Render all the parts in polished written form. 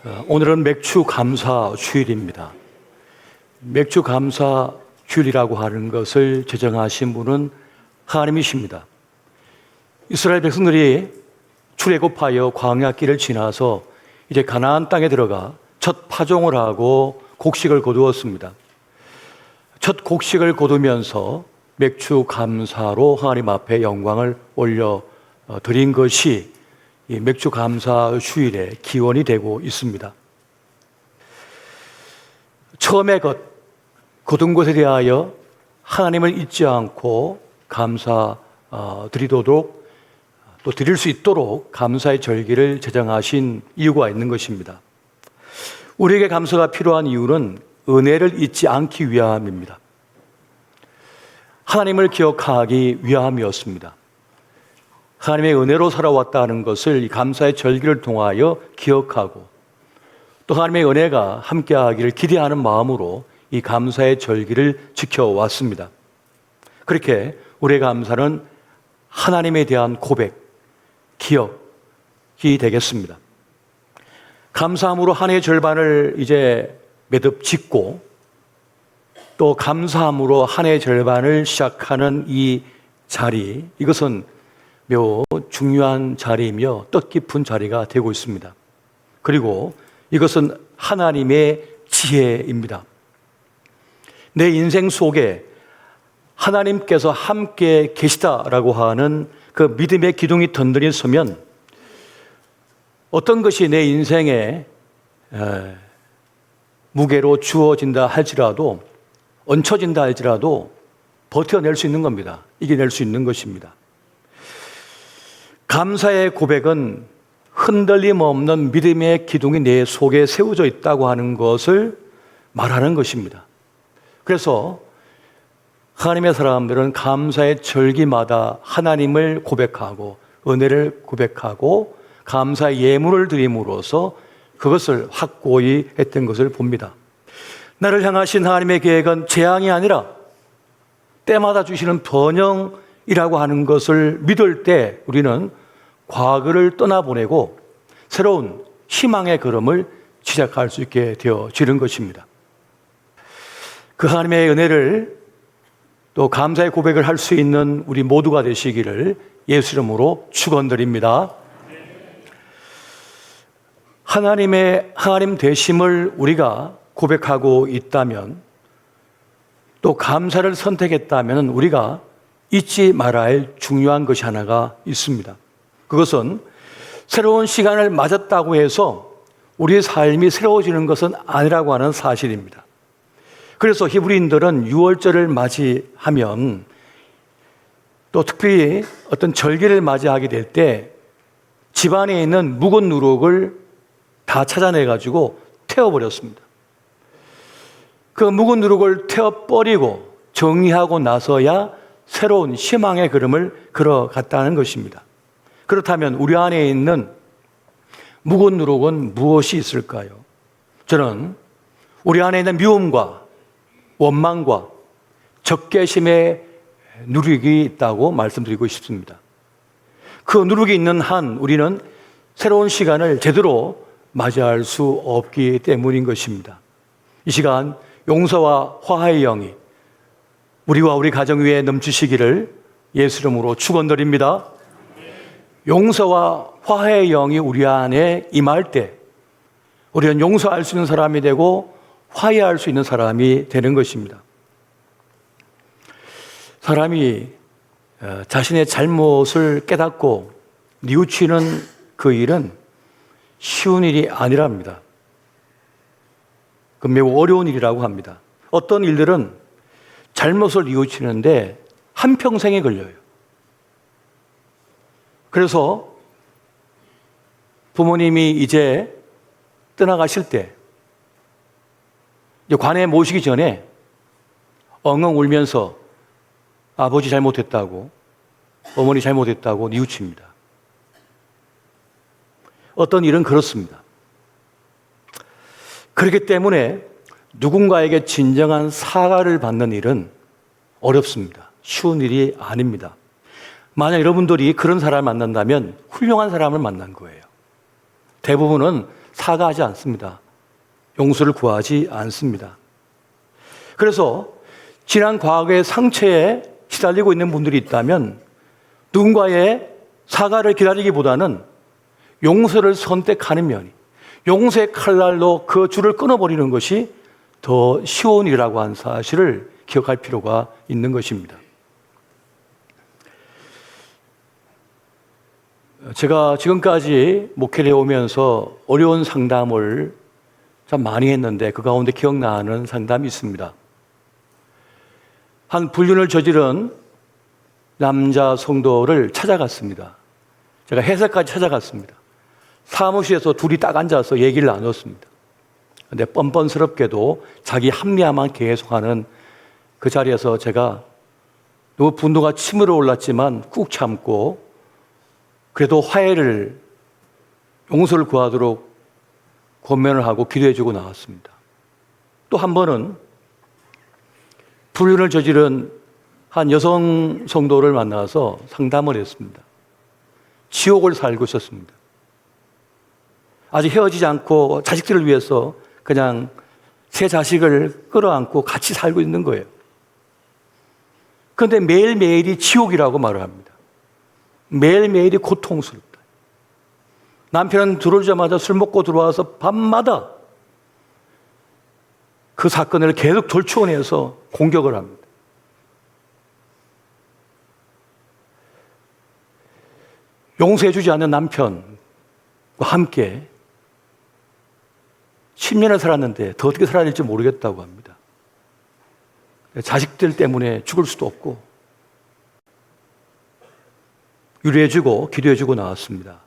오늘은 맥주 감사 주일입니다. 맥주 감사 주일이라고 하는 것을 제정하신 분은 하나님이십니다. 이스라엘 백성들이 출애굽하여 광야길을 지나서 이제 가나안 땅에 들어가 첫 파종을 하고 곡식을 거두었습니다. 첫 곡식을 거두면서 맥주 감사로 하나님 앞에 영광을 올려 드린 것이 이 맥주 감사 주일의 기원이 되고 있습니다. 처음에 거둔 것에 대하여 하나님을 잊지 않고 감사 드리도록 또 드릴 수 있도록 감사의 절기를 제정하신 이유가 있는 것입니다. 우리에게 감사가 필요한 이유는 은혜를 잊지 않기 위함입니다. 하나님을 기억하기 위함이었습니다. 하나님의 은혜로 살아왔다는 것을 이 감사의 절기를 통하여 기억하고 또 하나님의 은혜가 함께하기를 기대하는 마음으로 이 감사의 절기를 지켜왔습니다. 그렇게 우리의 감사는 하나님에 대한 고백, 기억이 되겠습니다. 감사함으로 한 해의 절반을 이제 매듭 짓고 또 감사함으로 한 해의 절반을 시작하는 이 자리, 이것은 매우 중요한 자리이며 뜻깊은 자리가 되고 있습니다. 그리고 이것은 하나님의 지혜입니다. 내 인생 속에 하나님께서 함께 계시다라고 하는 그 믿음의 기둥이 든든히 서면 어떤 것이 내 인생에 무게로 주어진다 할지라도 얹혀진다 할지라도 버텨낼 수 있는 겁니다. 이겨낼 수 있는 것입니다. 감사의 고백은 흔들림 없는 믿음의 기둥이 내 속에 세워져 있다고 하는 것을 말하는 것입니다. 그래서 하나님의 사람들은 감사의 절기마다 하나님을 고백하고 은혜를 고백하고 감사의 예물을 드림으로써 그것을 확고히 했던 것을 봅니다. 나를 향하신 하나님의 계획은 재앙이 아니라 때마다 주시는 번영이라고 하는 것을 믿을 때 우리는 과거를 떠나보내고 새로운 희망의 걸음을 시작할 수 있게 되어지는 것입니다. 그 하나님의 은혜를 또 감사의 고백을 할 수 있는 우리 모두가 되시기를 예수 이름으로 축원드립니다. 하나님 되심을 우리가 고백하고 있다면 또 감사를 선택했다면 우리가 잊지 말아야 할 중요한 것이 하나가 있습니다. 그것은 새로운 시간을 맞았다고 해서 우리의 삶이 새로워지는 것은 아니라고 하는 사실입니다. 그래서 히브리인들은 유월절을 맞이하면 또 특별히 어떤 절기를 맞이하게 될 때 집안에 있는 묵은 누룩을 다 찾아내가지고 태워버렸습니다. 그 묵은 누룩을 태워버리고 정리하고 나서야 새로운 희망의 걸음을 걸어갔다는 것입니다. 그렇다면 우리 안에 있는 묵은 누룩은 무엇이 있을까요? 저는 우리 안에 있는 미움과 원망과 적개심의 누룩이 있다고 말씀드리고 싶습니다. 그 누룩이 있는 한 우리는 새로운 시간을 제대로 맞이할 수 없기 때문인 것입니다. 이 시간 용서와 화해의 영이 우리와 우리 가정 위에 넘치시기를 예수 이름으로 축원드립니다. 용서와 화해의 영이 우리 안에 임할 때 우리는 용서할 수 있는 사람이 되고 화해할 수 있는 사람이 되는 것입니다. 사람이 자신의 잘못을 깨닫고 뉘우치는 그 일은 쉬운 일이 아니랍니다. 그 매우 어려운 일이라고 합니다. 어떤 일들은 잘못을 뉘우치는데 한평생이 걸려요. 그래서 부모님이 이제 떠나가실 때 관에 모시기 전에 엉엉 울면서 아버지 잘못했다고 어머니 잘못했다고 뉘우칩니다. 어떤 일은 그렇습니다. 그렇기 때문에 누군가에게 진정한 사과를 받는 일은 어렵습니다. 쉬운 일이 아닙니다. 만약 여러분들이 그런 사람을 만난다면 훌륭한 사람을 만난 거예요. 대부분은 사과하지 않습니다. 용서를 구하지 않습니다. 그래서 지난 과거의 상처에 시달리고 있는 분들이 있다면 누군가의 사과를 기다리기보다는 용서를 선택하는 면이, 용서의 칼날로 그 줄을 끊어버리는 것이 더 쉬운 일이라고 하는 사실을 기억할 필요가 있는 것입니다. 제가 지금까지 목회를 해오면서 어려운 상담을 참 많이 했는데 그 가운데 기억나는 상담이 있습니다. 한 불륜을 저지른 남자 성도를 찾아갔습니다. 제가 회사까지 찾아갔습니다. 사무실에서 둘이 딱 앉아서 얘기를 나눴습니다. 근데 뻔뻔스럽게도 자기 합리화만 계속하는 그 자리에서 제가 너무 분노가 치밀어 올랐지만 꾹 참고 그래도 화해를, 용서를 구하도록 권면을 하고 기도해주고 나왔습니다. 또 한 번은 불륜을 저지른 한 여성 성도를 만나서 상담을 했습니다. 지옥을 살고 있었습니다. 아직 헤어지지 않고 자식들을 위해서 그냥 새 자식을 끌어안고 같이 살고 있는 거예요. 그런데 매일매일이 지옥이라고 말을 합니다. 매일매일이 고통스럽다. 남편은 들어오자마자 술 먹고 들어와서 밤마다 그 사건을 계속 돌추어내서 공격을 합니다. 용서해주지 않는 남편과 함께 10년을 살았는데 더 어떻게 살아야 될지 모르겠다고 합니다. 자식들 때문에 죽을 수도 없고 위로해주고 기도해주고 나왔습니다.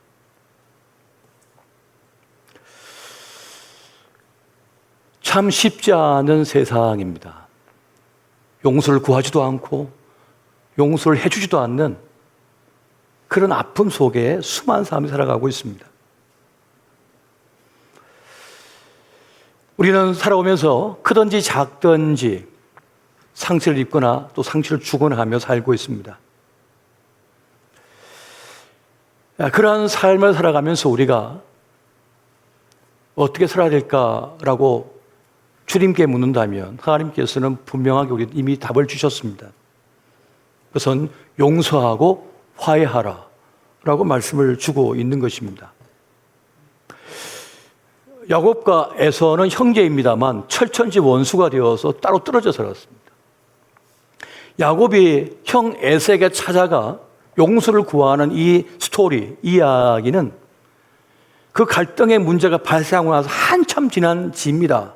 참 쉽지 않은 세상입니다. 용서를 구하지도 않고 용서를 해주지도 않는 그런 아픔 속에 수많은 사람이 살아가고 있습니다. 우리는 살아오면서 크든지 작든지 상처를 입거나 또 상처를 주거나 하며 살고 있습니다. 그러한 삶을 살아가면서 우리가 어떻게 살아야 될까라고 주님께 묻는다면 하나님께서는 분명하게 우리 이미 답을 주셨습니다. 그것은 용서하고 화해하라 라고 말씀을 주고 있는 것입니다. 야곱과 에서는 형제입니다만 철천지 원수가 되어서 따로 떨어져 살았습니다. 야곱이 형 에서에게 찾아가 용서를 구하는 이 스토리, 이 이야기는 그 갈등의 문제가 발생하고 나서 한참 지난 지입니다.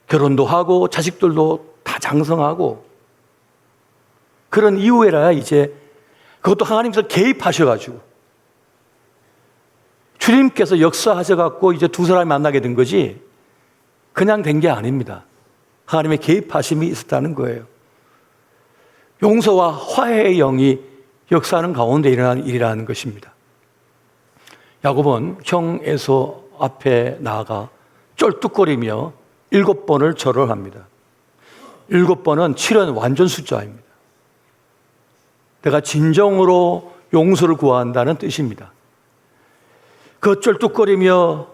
결혼도 하고 자식들도 다 장성하고 그런 이후에야 이제 그것도 하나님께서 개입하셔가지고 주님께서 역사하셔갖고 이제 두 사람이 만나게 된 거지 그냥 된 게 아닙니다. 하나님의 개입하심이 있었다는 거예요. 용서와 화해의 영이 역사하는 가운데 일어나는 일이라는 것입니다. 야곱은 형 에서 앞에 나아가 쩔뚝거리며 7번을 절을 합니다. 7번은 7은 완전 숫자입니다. 내가 진정으로 용서를 구한다는 뜻입니다. 그 쩔뚝거리며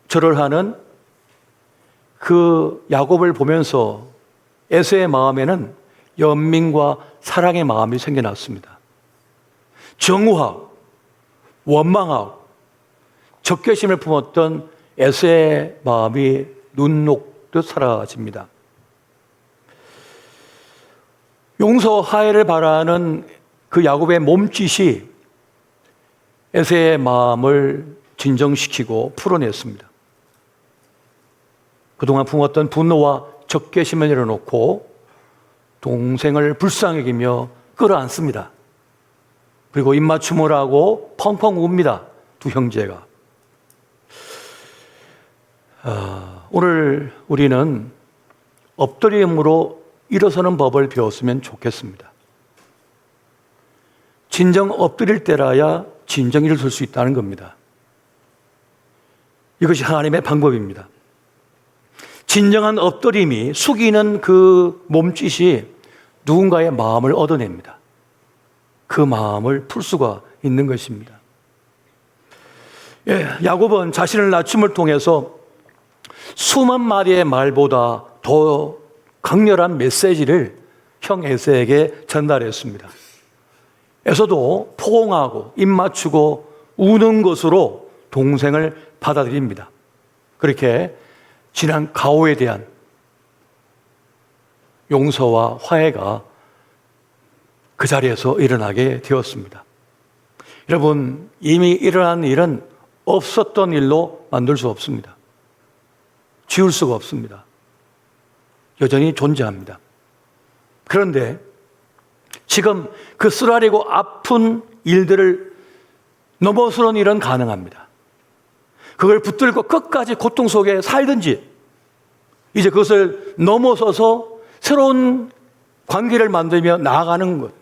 절을 하는 그 야곱을 보면서 에서의 마음에는 연민과 사랑의 마음이 생겨났습니다. 정우하고 원망하고 적개심을 품었던 에서의 마음이 눈 녹듯 사라집니다. 용서 화해를 바라는 그 야곱의 몸짓이 에서의 마음을 진정시키고 풀어냈습니다. 그동안 품었던 분노와 적개심을 내려놓고 동생을 불쌍히 여기며 끌어안습니다. 그리고 입맞춤을 하고 펑펑 웁니다. 두 형제가. 오늘 우리는 엎드림으로 일어서는 법을 배웠으면 좋겠습니다. 진정 엎드릴 때라야 진정 일어설 수 있다는 겁니다. 이것이 하나님의 방법입니다. 진정한 엎드림이 숙이는 그 몸짓이 누군가의 마음을 얻어냅니다. 그 마음을 풀 수가 있는 것입니다. 야곱은 자신을 낮춤을 통해서 수만 마리의 말보다 더 강렬한 메시지를 형 에서에게 전달했습니다. 에서도 포옹하고 입 맞추고 우는 것으로 동생을 받아들입니다. 그렇게 지난 가오에 대한 용서와 화해가 그 자리에서 일어나게 되었습니다. 여러분, 이미 일어난 일은 없었던 일로 만들 수 없습니다. 지울 수가 없습니다. 여전히 존재합니다. 그런데 지금 그 쓰라리고 아픈 일들을 넘어서는 일은 가능합니다. 그걸 붙들고 끝까지 고통 속에 살든지 이제 그것을 넘어서서 새로운 관계를 만들며 나아가는 것,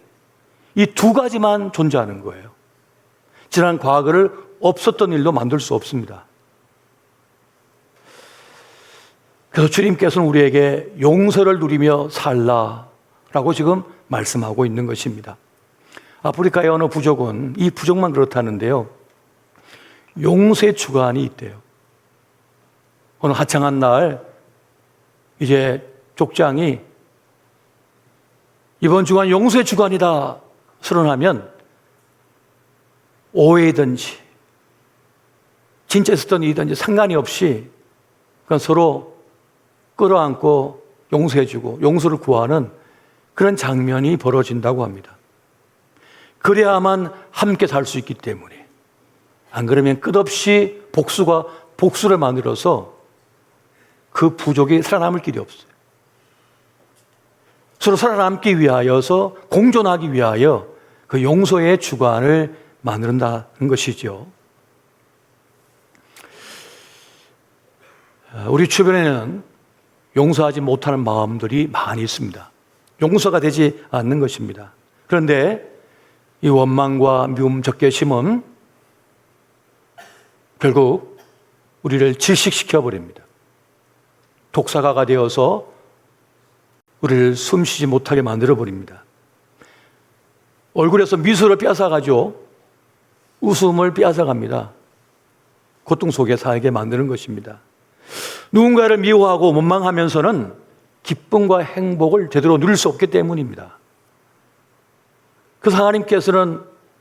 이 두 가지만 존재하는 거예요. 지난 과거를 없었던 일로 만들 수 없습니다. 그래서 주님께서는 우리에게 용서를 누리며 살라라고 지금 말씀하고 있는 것입니다. 아프리카의 어느 부족은 이 부족만 그렇다는데요, 용서의 주간이 있대요. 어느 화창한 날 이제 족장이 이번 주간 용서의 주간이다 선언하면 오해이든지 진짜 있었던 일이든지 상관이 없이 그건 서로 끌어안고 용서해주고 용서를 구하는 그런 장면이 벌어진다고 합니다. 그래야만 함께 살 수 있기 때문에, 안 그러면 끝없이 복수를 만들어서 그 부족이 살아남을 길이 없어요. 서로 살아남기 위하여서, 공존하기 위하여 그 용서의 주관을 만든다는 것이죠. 우리 주변에는 용서하지 못하는 마음들이 많이 있습니다. 용서가 되지 않는 것입니다. 그런데 이 원망과 미움, 적개심은 결국 우리를 질식시켜 버립니다. 독사가가 되어서 우리를 숨쉬지 못하게 만들어 버립니다. 얼굴에서 미소를 빼앗아가죠. 웃음을 빼앗아갑니다. 고통 속에 살게 만드는 것입니다. 누군가를 미워하고 원망하면서는 기쁨과 행복을 제대로 누릴 수 없기 때문입니다. 그래서 하나님께서는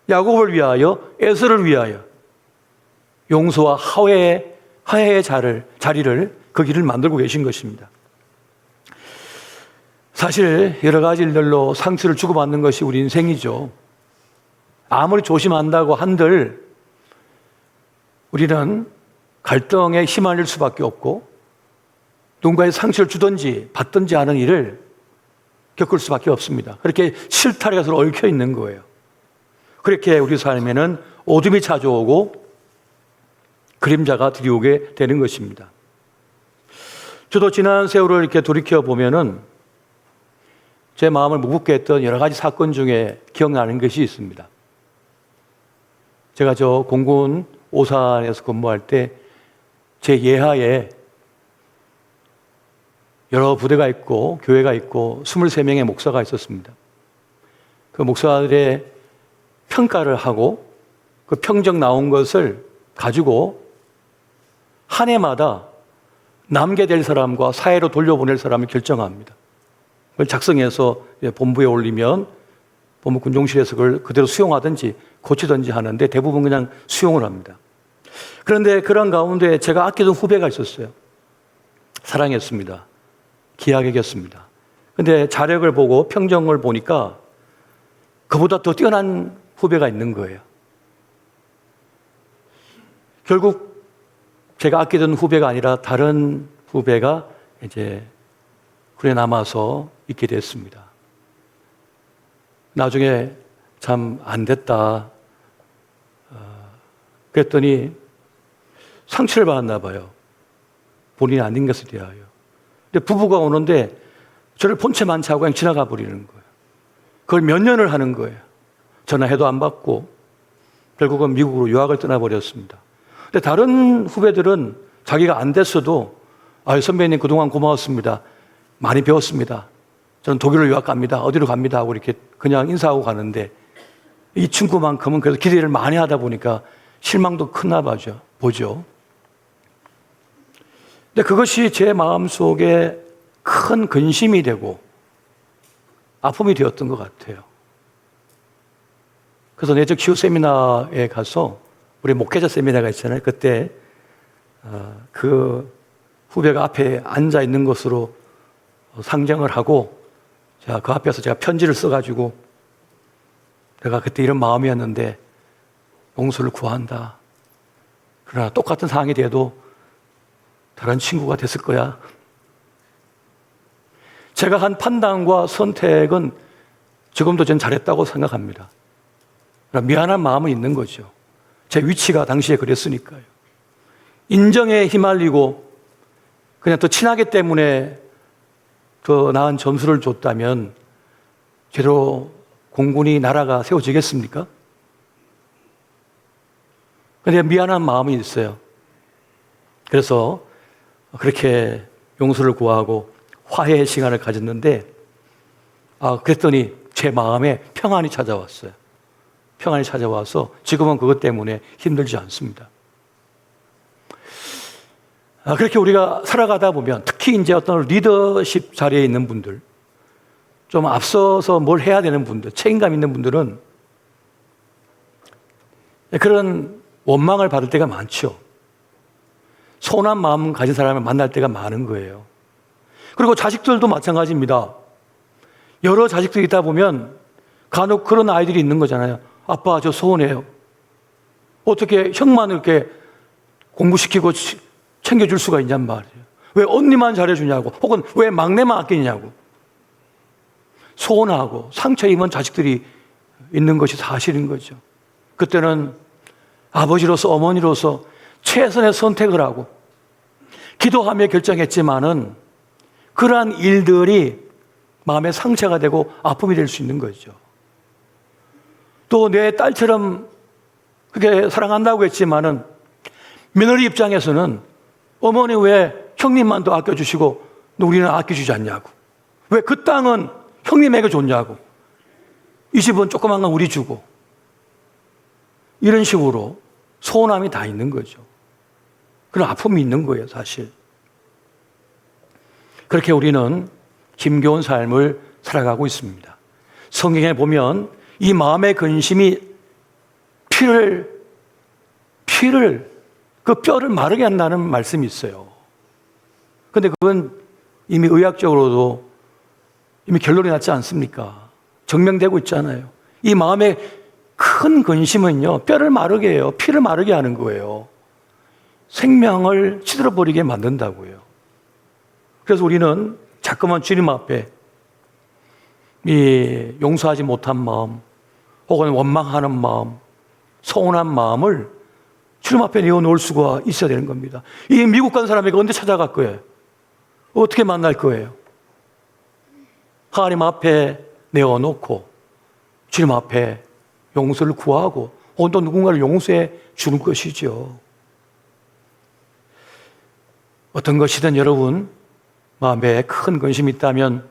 야곱을 위하여, 에서를 위하여 용서와 화해의 자리를, 그 길을 만들고 계신 것입니다. 사실 여러 가지 일들로 상처를 주고받는 것이 우리 인생이죠. 아무리 조심한다고 한들 우리는 갈등에 휘말릴 수밖에 없고, 누군가의 상처를 주든지 받든지 하는 일을 겪을 수밖에 없습니다. 그렇게 실타래가 서로 얽혀 있는 거예요. 그렇게 우리 삶에는 어둠이 찾아오고 그림자가 들이오게 되는 것입니다. 저도 지난 세월을 이렇게 돌이켜 보면은 제 마음을 무겁게 했던 여러 가지 사건 중에 기억나는 것이 있습니다. 제가 저 공군 오산에서 근무할 때 제 예하에 여러 부대가 있고 교회가 있고 23명의 목사가 있었습니다. 그 목사들의 평가를 하고 그 평정 나온 것을 가지고 한 해마다 남게 될 사람과 사회로 돌려보낼 사람을 결정합니다. 그걸 작성해서 본부에 올리면 본부 군종실에서 그걸 그대로 수용하든지 고치든지 하는데 대부분 그냥 수용을 합니다. 그런데 그런 가운데 제가 아끼던 후배가 있었어요. 사랑했습니다. 귀하게 여겼습니다. 그런데 자력을 보고 평정을 보니까 그보다 더 뛰어난 후배가 있는 거예요. 결국 제가 아끼던 후배가 아니라 다른 후배가 이제 군에 남아서 있게 됐습니다. 나중에 참 안 됐다. 그랬더니 상처를 받았나 봐요. 본인이 아닌 것에 대하여. 근데 부부가 오는데 저를 본체 만취하고 그냥 지나가 버리는 거예요. 그걸 몇 년을 하는 거예요. 전화해도 안 받고 결국은 미국으로 유학을 떠나버렸습니다. 근데 다른 후배들은 자기가 안 됐어도 선배님 그동안 고마웠습니다. 많이 배웠습니다. 저는 독일로 유학 갑니다. 어디로 갑니다. 하고 이렇게 그냥 인사하고 가는데 이 친구만큼은 그래서 기대를 많이 하다 보니까 실망도 크나 봐죠. 보죠. 근데 그것이 제 마음속에 큰 근심이 되고 아픔이 되었던 것 같아요. 그래서 내적 치유 세미나에 가서 우리 목회자 세미나가 있잖아요. 그때 그 후배가 앞에 앉아 있는 것으로 상정을 하고 그 앞에서 제가 편지를 써가지고 내가 그때 이런 마음이었는데 용서를 구한다. 그러나 똑같은 상황이 돼도 다른 친구가 됐을 거야. 제가 한 판단과 선택은 지금도 전 잘했다고 생각합니다. 미안한 마음은 있는 거죠. 제 위치가 당시에 그랬으니까요. 인정에 휘말리고 그냥 더 친하기 때문에 더 나은 점수를 줬다면 제대로 공군이 나라가 세워지겠습니까? 근데 미안한 마음이 있어요. 그래서 그렇게 용서를 구하고 화해의 시간을 가졌는데 그랬더니 제 마음에 평안이 찾아왔어요. 평안이 찾아와서 지금은 그것 때문에 힘들지 않습니다. 그렇게 우리가 살아가다 보면 특히 이제 어떤 리더십 자리에 있는 분들, 좀 앞서서 뭘 해야 되는 분들, 책임감 있는 분들은 그런 원망을 받을 때가 많죠. 서운한 마음 가진 사람을 만날 때가 많은 거예요. 그리고 자식들도 마찬가지입니다. 여러 자식들이 있다 보면 간혹 그런 아이들이 있는 거잖아요. 아빠, 저 서운해요. 어떻게 형만 이렇게 공부시키고 챙겨줄 수가 있냔 말이에요. 왜 언니만 잘해주냐고, 혹은 왜 막내만 아끼냐고. 서운하고 상처 입은 자식들이 있는 것이 사실인 거죠. 그때는 아버지로서 어머니로서 최선의 선택을 하고 기도하며 결정했지만은 그러한 일들이 마음의 상처가 되고 아픔이 될 수 있는 거죠. 또 내 딸처럼 그렇게 사랑한다고 했지만은 며느리 입장에서는 어머니 왜 형님만 더 아껴주시고 우리는 아껴주지 않냐고. 왜 그 땅은 형님에게 줬냐고. 이 집은 조그만 건 우리 주고. 이런 식으로 서운함이 다 있는 거죠. 그런 아픔이 있는 거예요, 사실. 그렇게 우리는 힘겨운 삶을 살아가고 있습니다. 성경에 보면 이 마음의 근심이 피를 그 뼈를 마르게 한다는 말씀이 있어요. 그런데 그건 이미 의학적으로도 이미 결론이 났지 않습니까? 증명되고 있잖아요. 이 마음의 큰 근심은요, 뼈를 마르게 해요. 피를 마르게 하는 거예요. 생명을 시들어버리게 만든다고요. 그래서 우리는 자꾸만 주님 앞에 이 용서하지 못한 마음, 혹은 원망하는 마음, 서운한 마음을 주님 앞에 내어놓을 수가 있어야 되는 겁니다. 이 미국 간 사람에게 언제 찾아갈 거예요? 어떻게 만날 거예요? 하나님 앞에 내어놓고 주님 앞에 용서를 구하고 혹은 또 누군가를 용서해 주는 것이죠. 어떤 것이든 여러분 마음에 큰 근심이 있다면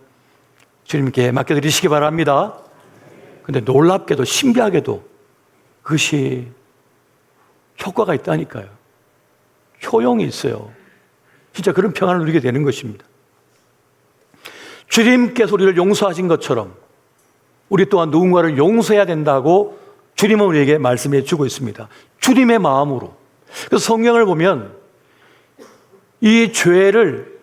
주님께 맡겨드리시기 바랍니다. 근데 놀랍게도 신기하게도 그것이 효과가 있다니까요. 효용이 있어요. 진짜 그런 평안을 누리게 되는 것입니다. 주님께서 우리를 용서하신 것처럼 우리 또한 누군가를 용서해야 된다고 주님은 우리에게 말씀해 주고 있습니다. 주님의 마음으로. 그래서 성경을 보면 이 죄를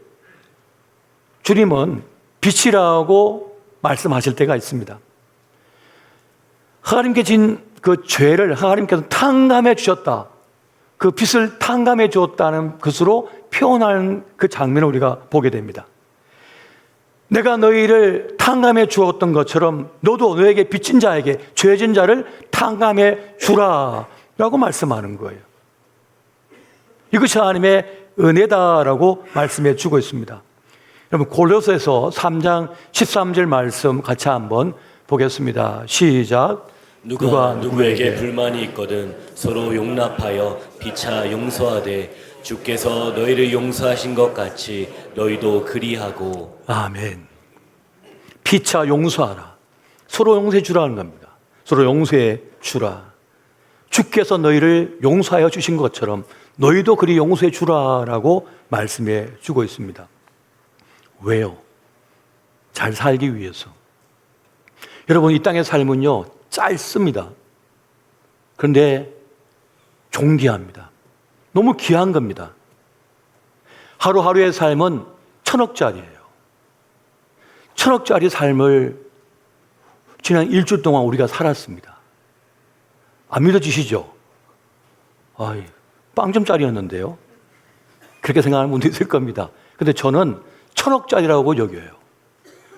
주님은 빛이라고 말씀하실 때가 있습니다. 하나님께 진 그 죄를 하나님께서 탕감해 주셨다. 그 빛을 탕감해 주었다는 것으로 표현하는 그 장면을 우리가 보게 됩니다. 내가 너희를 탕감해 주었던 것처럼 너도 너에게 빚진 자에게 죄진 자를 탕감해 주라 라고 말씀하는 거예요. 이것이 하나님의 은혜다라고 말씀해 주고 있습니다. 여러분 골로새서 3장 13절 말씀 같이 한번 보겠습니다. 시작. 누가 누구에게 불만이 있거든 서로 용납하여 피차 용서하되 주께서 너희를 용서하신 것 같이 너희도 그리하고. 아멘. 피차 용서하라. 서로 용서해 주라는 겁니다. 서로 용서해 주라. 주께서 너희를 용서하여 주신 것처럼 너희도 그리 용서해 주라라고 말씀해 주고 있습니다. 왜요? 잘 살기 위해서. 여러분, 이 땅의 삶은요, 짧습니다. 그런데 존귀합니다. 너무 귀한 겁니다. 하루하루의 삶은 1,000억짜리예요. 1,000억짜리 삶을 지난 일주 동안 우리가 살았습니다. 안 믿어지시죠? 아이, 빵점짜리였는데요. 그렇게 생각하는 분도 있을 겁니다. 근데 저는 1,000억짜리라고 여겨요.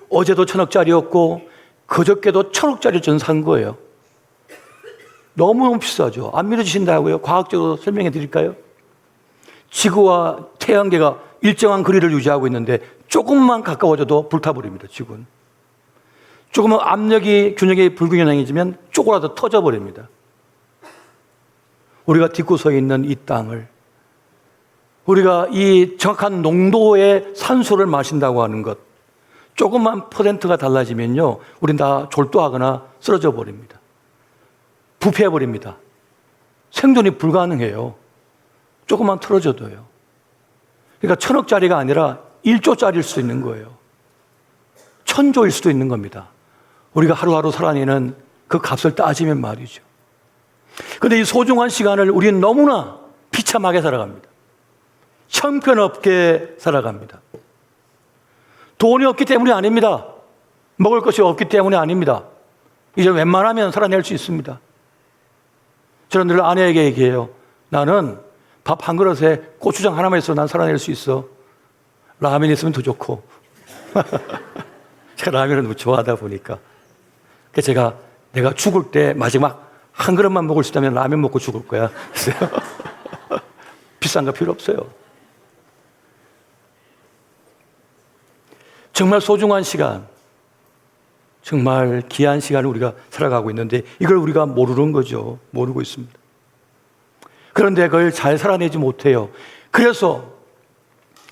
어제도 1,000억짜리였고 그저께도 1,000억짜리 전 산 거예요. 너무너무 비싸죠. 안 믿어지신다고요? 과학적으로 설명해 드릴까요? 지구와 태양계가 일정한 거리를 유지하고 있는데 조금만 가까워져도 불타버립니다. 지구는. 조금만 압력이 균형이 불균형해지면 쪼그라져 터져버립니다. 우리가 딛고 서 있는 이 땅을, 우리가 이 정확한 농도의 산소를 마신다고 하는 것, 조금만 퍼센트가 달라지면요, 우린 다 졸도하거나 쓰러져 버립니다. 부패해버립니다. 생존이 불가능해요. 조금만 틀어져도요. 그러니까 1,000억짜리가 아니라 1조짜리일 수 있는 거예요. 1,000조일 수도 있는 겁니다. 우리가 하루하루 살아내는 그 값을 따지면 말이죠. 그런데 이 소중한 시간을 우리는 너무나 비참하게 살아갑니다. 형편없게 살아갑니다. 돈이 없기 때문이 아닙니다. 먹을 것이 없기 때문이 아닙니다. 이제 웬만하면 살아낼 수 있습니다. 저는 늘 아내에게 얘기해요. 나는 밥 한 그릇에 고추장 하나만 있어도 난 살아낼 수 있어. 라면 있으면 더 좋고. 제가 라면을 너무 좋아하다 보니까. 그래서 내가 죽을 때 마지막 한 그릇만 먹을 수 있다면 라면 먹고 죽을 거야. 비싼 거 필요 없어요. 정말 소중한 시간, 정말 귀한 시간을 우리가 살아가고 있는데 이걸 우리가 모르는 거죠. 모르고 있습니다. 그런데 그걸 잘 살아내지 못해요. 그래서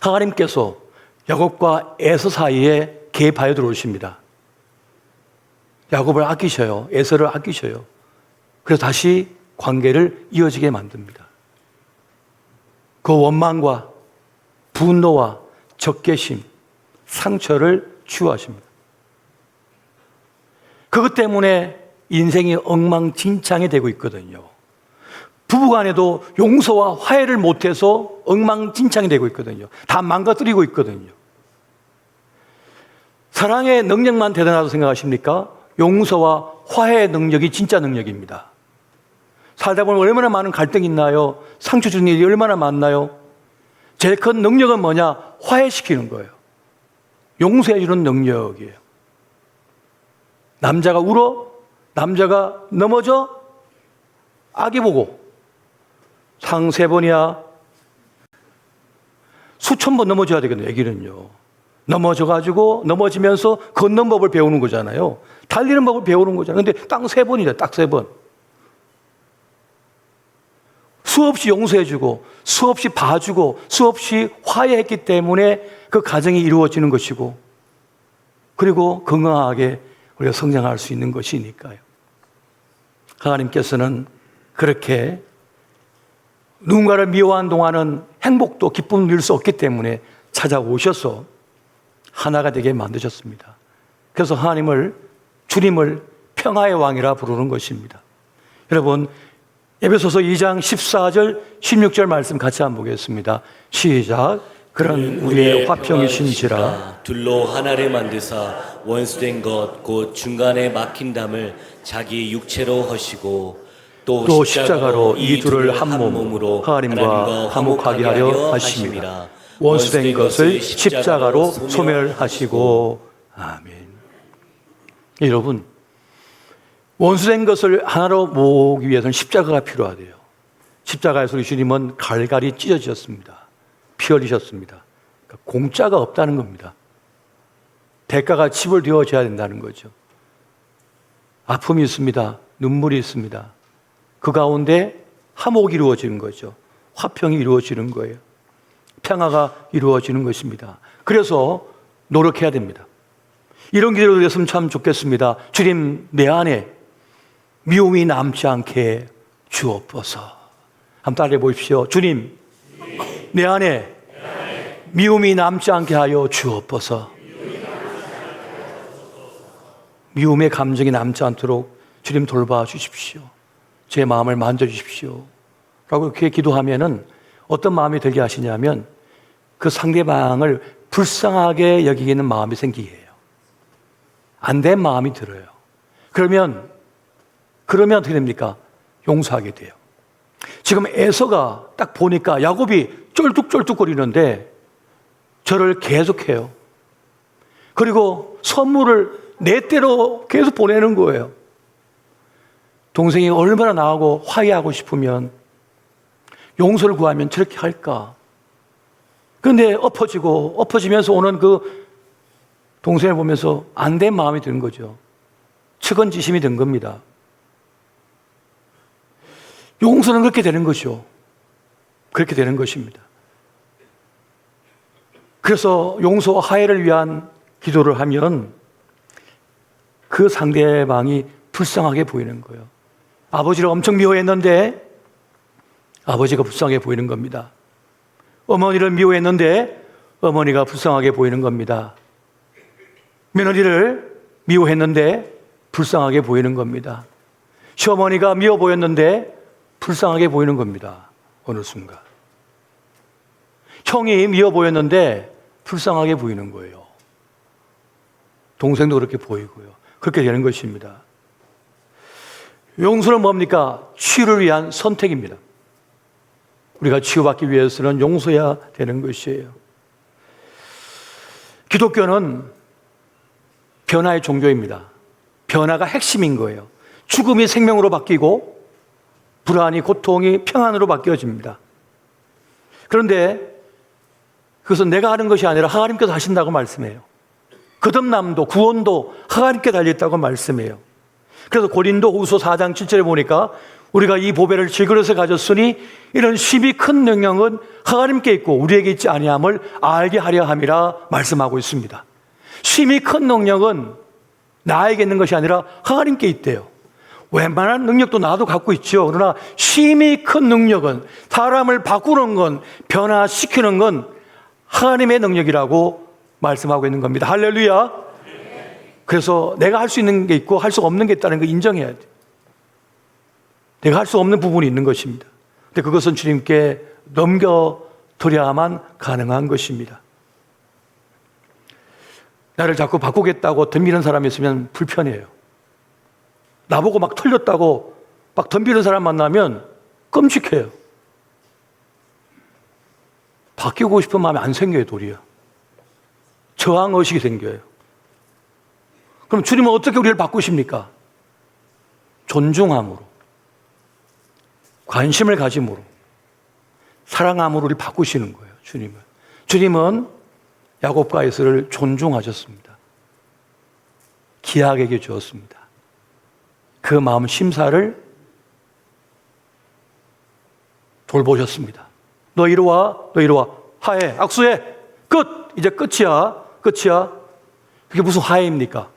하나님께서 야곱과 에서 사이에 개입하여 들어오십니다. 야곱을 아끼셔요. 에서를 아끼셔요. 그래서 다시 관계를 이어지게 만듭니다. 그 원망과 분노와 적개심, 상처를 치유하십니다. 그것 때문에 인생이 엉망진창이 되고 있거든요. 부부간에도 용서와 화해를 못해서 엉망진창이 되고 있거든요. 다 망가뜨리고 있거든요. 사랑의 능력만 대단하다고 생각하십니까? 용서와 화해의 능력이 진짜 능력입니다. 살다 보면 얼마나 많은 갈등이 있나요? 상처 주는 일이 얼마나 많나요? 제일 큰 능력은 뭐냐? 화해시키는 거예요. 용서해 주는 능력이에요. 남자가 울어? 남자가 넘어져? 아기 보고 상 3번이야. 수천 번 넘어져야 되거든요. 애기는요. 넘어져가지고 넘어지면서 걷는 법을 배우는 거잖아요. 달리는 법을 배우는 거잖아요. 근데 딱 3번이래. 딱 3번. 수없이 용서해주고 수없이 봐주고 수없이 화해했기 때문에 그 가정이 이루어지는 것이고, 그리고 건강하게 우리가 성장할 수 있는 것이니까요. 하나님께서는 그렇게 누군가를 미워한 동안은 행복도 기쁨을 누릴 수 없기 때문에 찾아오셔서 하나가 되게 만드셨습니다. 그래서 하나님을, 주님을 평화의 왕이라 부르는 것입니다. 여러분, 에베소서 2장 14절 16절 말씀 같이 한번 보겠습니다. 시작. 그런 우리의 화평이신지라 둘로 하나를 만드사 원수된 것 곧 중간에 막힌 담을 자기 육체로 허시고 또 십자가로 이 둘을 한 몸으로 하나님과 화목하게 하려 하심이라. 원수된 것을 십자가로 소멸하시고. 아멘. 여러분, 원수된 것을 하나로 모으기 위해서는 십자가가 필요하대요. 십자가에서 우리 주님은 갈갈이 찢어지셨습니다. 피 흘리셨습니다. 그러니까 공짜가 없다는 겁니다. 대가가 치불되어져야 된다는 거죠. 아픔이 있습니다. 눈물이 있습니다. 그 가운데 화목이 이루어지는 거죠. 화평이 이루어지는 거예요. 평화가 이루어지는 것입니다. 그래서 노력해야 됩니다. 이런 기회로 됐으면 참 좋겠습니다. 주님, 내 안에 미움이 남지 않게 주옵소서. 한번 따라해 보십시오. 주님, 내 안에 미움이 남지 않게 하여 주옵소서. 미움의 감정이 남지 않도록 주님 돌봐 주십시오. 제 마음을 만져주십시오. 라고 이렇게 기도하면은 어떤 마음이 들게 하시냐면 그 상대방을 불쌍하게 여기는 마음이 생기게 해요. 안 된 마음이 들어요. 그러면 어떻게 됩니까? 용서하게 돼요. 지금 에서가 딱 보니까 야곱이 쫄뚝쫄뚝거리는데 저를 계속해요. 그리고 선물을 내 때로 계속 보내는 거예요. 동생이 얼마나 나하고 화해하고 싶으면 용서를 구하면 저렇게 할까? 그런데 엎어지면서 오는 그 동생을 보면서 안 된 마음이 드는 거죠. 측은지심이 든 겁니다. 용서는 그렇게 되는 것이죠. 그렇게 되는 것입니다. 그래서 용서와 화해를 위한 기도를 하면 그 상대방이 불쌍하게 보이는 거예요. 아버지를 엄청 미워했는데 아버지가 불쌍하게 보이는 겁니다. 어머니를 미워했는데 어머니가 불쌍하게 보이는 겁니다. 며느리를 미워했는데 불쌍하게 보이는 겁니다. 시어머니가 미워 보였는데 불쌍하게 보이는 겁니다. 어느 순간. 형이 미워 보였는데 불쌍하게 보이는 거예요. 동생도 그렇게 보이고요. 그렇게 되는 것입니다. 용서는 뭡니까? 치유를 위한 선택입니다. 우리가 치유받기 위해서는 용서해야 되는 것이에요. 기독교는 변화의 종교입니다. 변화가 핵심인 거예요. 죽음이 생명으로 바뀌고 불안이 고통이 평안으로 바뀌어집니다. 그런데 그것은 내가 하는 것이 아니라 하나님께서 하신다고 말씀해요. 거듭남도 구원도 하나님께 달려있다고 말씀해요. 그래서 고린도후서 4장 7절에 보니까 우리가 이 보배를 질그릇에 가졌으니 이런 심히 큰 능력은 하나님께 있고 우리에게 있지 아니함을 알게 하려 함이라 말씀하고 있습니다. 심히 큰 능력은 나에게 있는 것이 아니라 하나님께 있대요. 웬만한 능력도 나도 갖고 있죠. 그러나 심히 큰 능력은 사람을 바꾸는 건 변화시키는 건 하나님의 능력이라고 말씀하고 있는 겁니다. 할렐루야. 그래서 내가 할 수 있는 게 있고 할 수 없는 게 있다는 걸 인정해야 돼. 내가 할 수 없는 부분이 있는 것입니다. 근데 그것은 주님께 넘겨드려야만 가능한 것입니다. 나를 자꾸 바꾸겠다고 덤비는 사람이 있으면 불편해요. 나보고 막 틀렸다고 막 덤비는 사람 만나면 끔찍해요. 바뀌고 싶은 마음이 안 생겨요, 도리어. 저항의식이 생겨요. 그럼 주님은 어떻게 우리를 바꾸십니까? 존중함으로, 관심을 가짐으로, 사랑함으로 우리를 바꾸시는 거예요, 주님은. 주님은 야곱과 에서를 존중하셨습니다. 기하게 주었습니다. 그 마음 심사를 돌보셨습니다. 너 이리 와, 너 이리 와. 화해, 악수해. 끝! 이제 끝이야. 끝이야. 그게 무슨 화해입니까?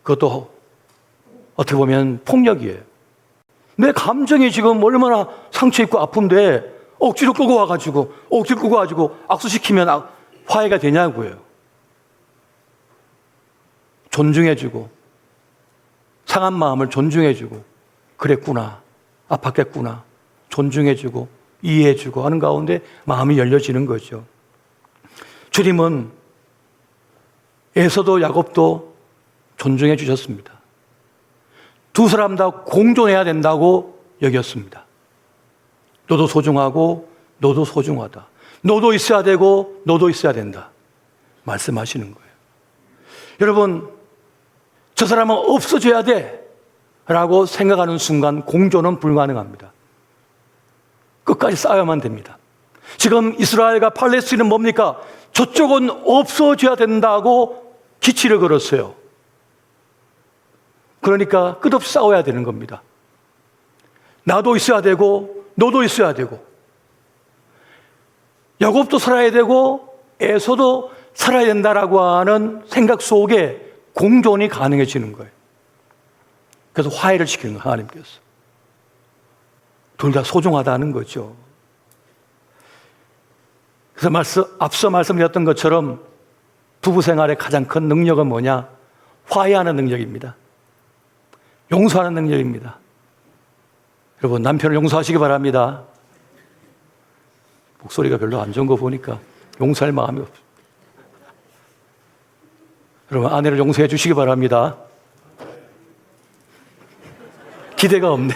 그것도 어떻게 보면 폭력이에요. 내 감정이 지금 얼마나 상처 있고 아픈데 억지로 끌고 와가지고 악수시키면 화해가 되냐고요. 존중해주고 상한 마음을 존중해주고 그랬구나, 아팠겠구나 존중해주고 이해해주고 하는 가운데 마음이 열려지는 거죠. 주님은 에서도 야곱도 존중해 주셨습니다. 두 사람 다 공존해야 된다고 여겼습니다. 너도 소중하고 너도 소중하다. 너도 있어야 되고 너도 있어야 된다. 말씀하시는 거예요. 여러분, 저 사람은 없어져야 돼 라고 생각하는 순간 공존은 불가능합니다. 끝까지 싸워야만 됩니다. 지금 이스라엘과 팔레스틴은 뭡니까? 저쪽은 없어져야 된다고 기치를 걸었어요. 그러니까 끝없이 싸워야 되는 겁니다. 나도 있어야 되고 너도 있어야 되고 야곱도 살아야 되고 에서도 살아야 된다라고 하는 생각 속에 공존이 가능해지는 거예요. 그래서 화해를 시키는 거예요, 하나님께서. 둘 다 소중하다는 거죠. 그래서 앞서 말씀드렸던 것처럼 부부 생활의 가장 큰 능력은 뭐냐? 화해하는 능력입니다. 용서하는 능력입니다. 여러분, 남편을 용서하시기 바랍니다. 목소리가 별로 안 좋은 거 보니까 용서할 마음이 없어요. 여러분, 아내를 용서해 주시기 바랍니다. 기대가 없네.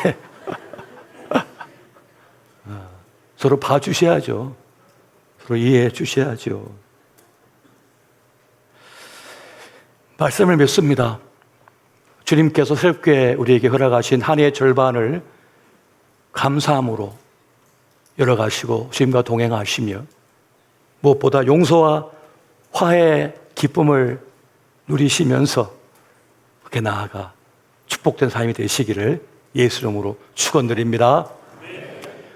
서로 봐주셔야죠. 서로 이해해 주셔야죠. 말씀을 맺습니다. 주님께서 새롭게 우리에게 허락하신 한 해의 절반을 감사함으로 열어가시고 주님과 동행하시며 무엇보다 용서와 화해의 기쁨을 누리시면서 그렇게 나아가 축복된 삶이 되시기를 예수 이름으로 축원드립니다.